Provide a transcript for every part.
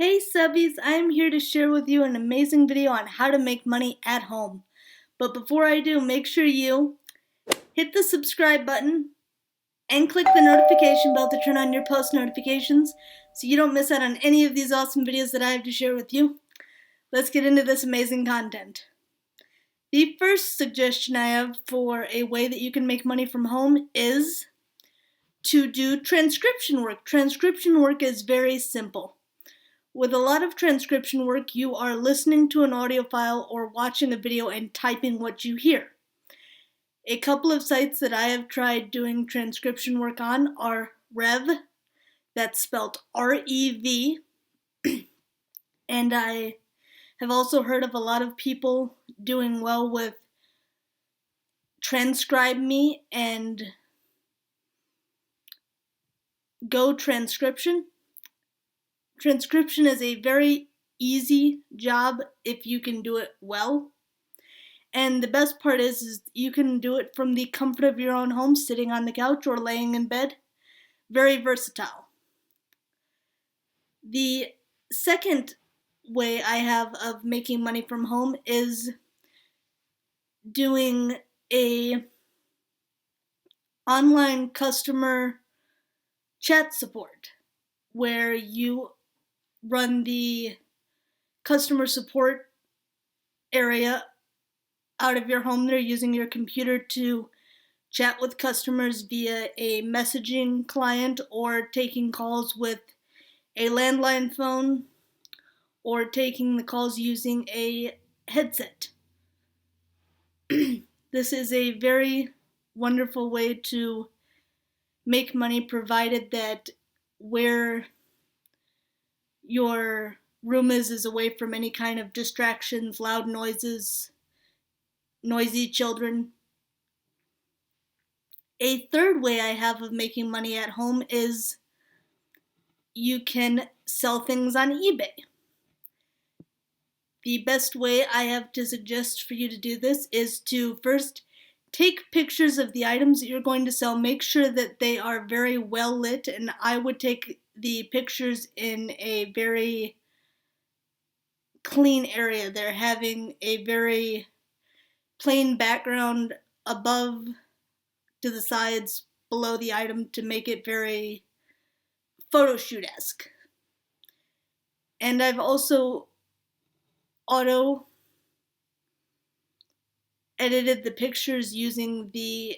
Hey subbies, I am here to share with you an amazing video on how to make money at home. But before I do, make sure you hit the subscribe button and click the notification bell to turn on your post notifications so you don't miss out on any of these awesome videos that I have to share with you. Let's get into this amazing content. The first suggestion I have for a way that you can make money from home is to do transcription work. Transcription work is very simple. With a lot of transcription work, you are listening to an audio file or watching a video and typing what you hear. A couple of sites that I have tried doing transcription work on are Rev, that's spelled R-E-V, and I have also heard of a lot of people doing well with Transcribe Me and Go Transcription. Transcription is a very easy job if you can do it well. And the best part is you can do it from the comfort of your own home, sitting on the couch or laying in bed. Very versatile. The second way I have of making money from home is doing a online customer chat support where you run the customer support area out of your home. They're using your computer to chat with customers via a messaging client or taking calls with a landline phone or taking the calls using a headset. This is a very wonderful way to make money, provided that where your room is away from any kind of distractions, loud noises, noisy children. A third way I have of making money at home is you can sell things on eBay. The best way I have to suggest for you to do this is to first take pictures of the items that you're going to sell. Make sure that they are very well lit, and I would take the pictures in a very clean area. They're having a very plain background above, to the sides, below the item to make it very photo shoot-esque. And I've also auto edited the pictures using the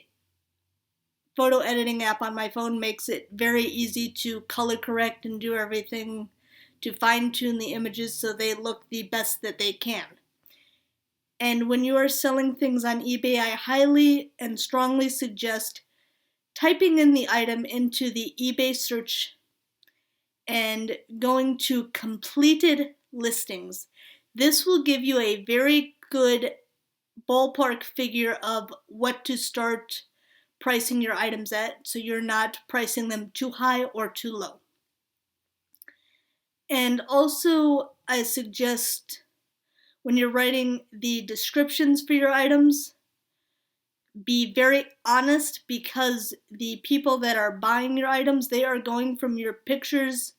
photo editing app on my phone. Makes it very easy to color correct and do everything to fine-tune the images so they look the best that they can. And when you are selling things on eBay, I highly and strongly suggest typing in the item into the eBay search and going to completed listings. This will give you a very good ballpark figure of what to start pricing your items at, so you're not pricing them too high or too low. And also, I suggest when you're writing the descriptions for your items, be very honest, because the people that are buying your items, they are going from your pictures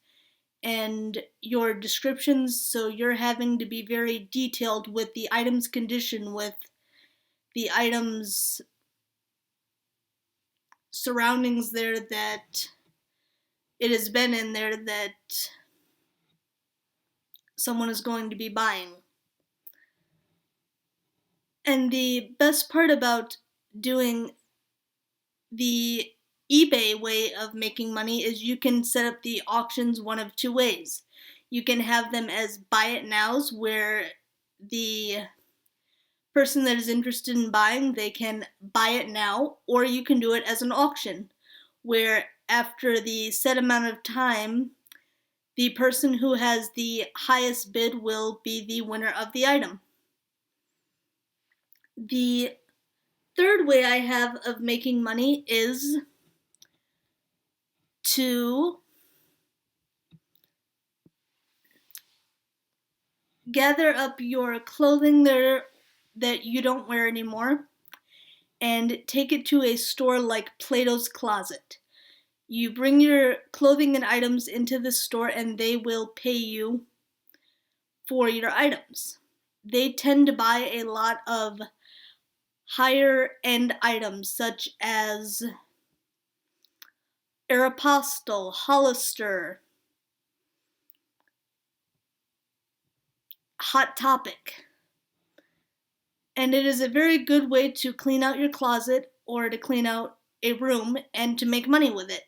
and your descriptions, so you're having to be very detailed with the item's condition, with the item's surroundings there, that it has been in there, that someone is going to be buying. And the best part about doing the eBay way of making money is you can set up the auctions one of two ways. You can have them as buy it nows, where the person that is interested in buying, they can buy it now, or you can do it as an auction, where after the set amount of time, the person who has the highest bid will be the winner of the item. The third way I have of making money is to gather up your clothing there that you don't wear anymore and take it to a store like PLATOS Closet. You bring your clothing and items into the store and they will pay you for your items. They tend to buy a lot of higher end items such as Aeropostale, Hollister, Hot Topic. And it is a very good way to clean out your closet or to clean out a room and to make money with it.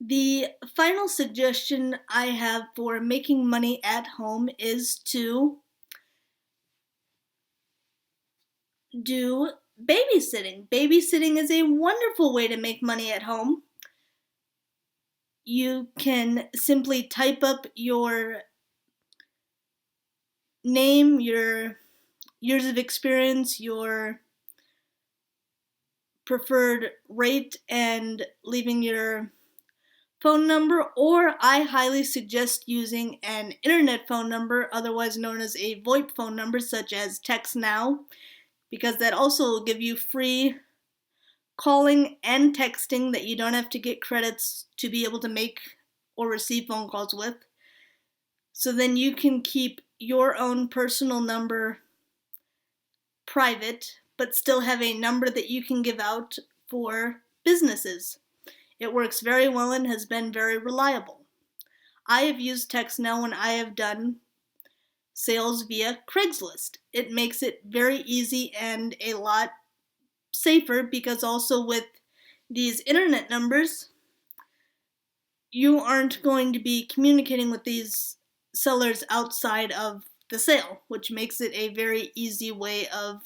The final suggestion I have for making money at home is to do babysitting. Babysitting is a wonderful way to make money at home. You can simply type up your name, your years of experience, your preferred rate, and leaving your phone number, or I highly suggest using an internet phone number, otherwise known as a VoIP phone number, such as Text Now, because that also will give you free calling and texting that you don't have to get credits to be able to make or receive phone calls with. So then you can keep your own personal number private, but still have a number that you can give out for businesses. It works very well and has been very reliable. I have used Text Now when I have done sales via Craigslist. It makes it very easy and a lot safer because also with these internet numbers, you aren't going to be communicating with these sellers outside of the sale, which makes it a very easy way of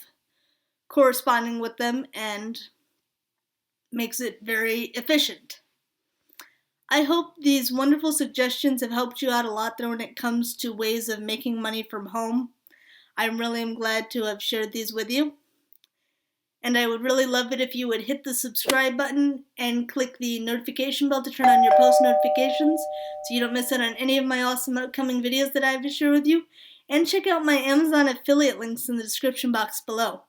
corresponding with them and makes it very efficient. I hope these wonderful suggestions have helped you out a lot when it comes to ways of making money from home. I really am glad to have shared these with you. And I would really love it if you would hit the subscribe button and click the notification bell to turn on your post notifications so you don't miss out on any of my awesome upcoming videos that I have to share with you. And check out my Amazon affiliate links in the description box below.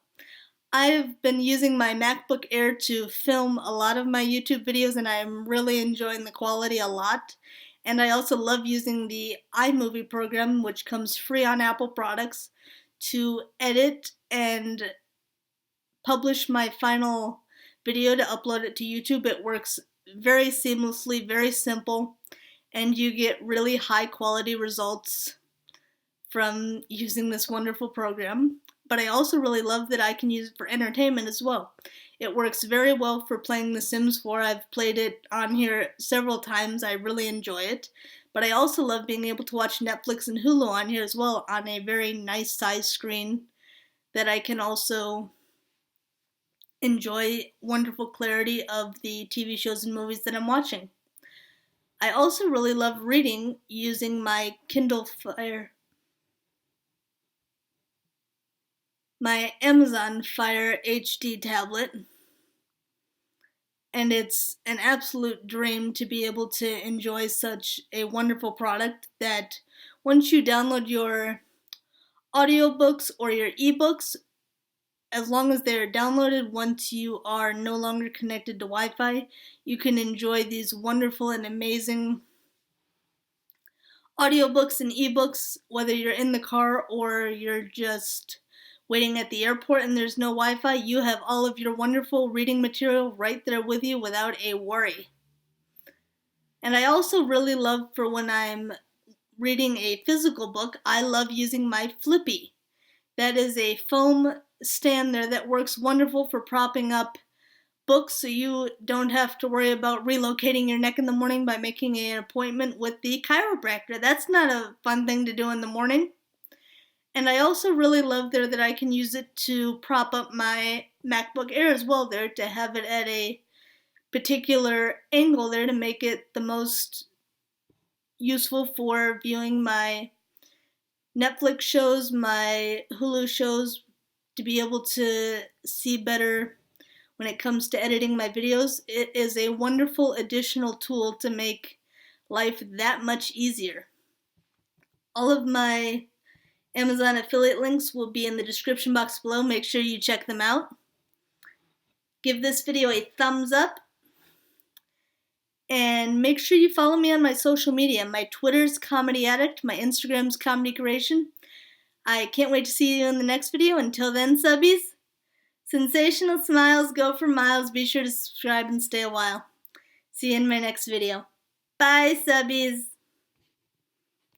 I've been using my MacBook Air to film a lot of my YouTube videos and I'm really enjoying the quality a lot. And I also love using the iMovie program, which comes free on Apple products, to edit and publish my final video to upload it to YouTube. It works very seamlessly, very simple, and you get really high quality results from using this wonderful program. But I also really love that I can use it for entertainment as well. It works very well for playing The Sims 4. I've played it on here several times. I really enjoy it. But I also love being able to watch Netflix and Hulu on here as well on a very nice size screen that I can also enjoy wonderful clarity of the TV shows and movies that I'm watching. I also really love reading using my Kindle Fire, my Amazon Fire HD tablet, and it's an absolute dream to be able to enjoy such a wonderful product that once you download your audiobooks or your ebooks, as long as they're downloaded once you are no longer connected to Wi-Fi, you can enjoy these wonderful and amazing audiobooks and ebooks, whether you're in the car or you're just waiting at the airport and there's no Wi-Fi. You have all of your wonderful reading material right there with you without a worry. And I also really love for when I'm reading a physical book, I love using my Flippy. That is a foam stand there that works wonderful for propping up books so you don't have to worry about relocating your neck in the morning by making an appointment with the chiropractor. That's not a fun thing to do in the morning. And I also really love there that I can use it to prop up my MacBook Air as well there, to have it at a particular angle there to make it the most useful for viewing my Netflix shows, my Hulu shows, to be able to see better when it comes to editing my videos. It is a wonderful additional tool to make life that much easier. All of my Amazon affiliate links will be in the description box below. Make sure you check them out. Give this video a thumbs up And make sure you follow me on my social media. My Twitter's Comedy Addict, my Instagram's Comedy Creation. I can't wait to see you in the next video. Until then, subbies, sensational smiles go for miles. Be sure to subscribe and stay a while. See you in my next video. Bye, subbies.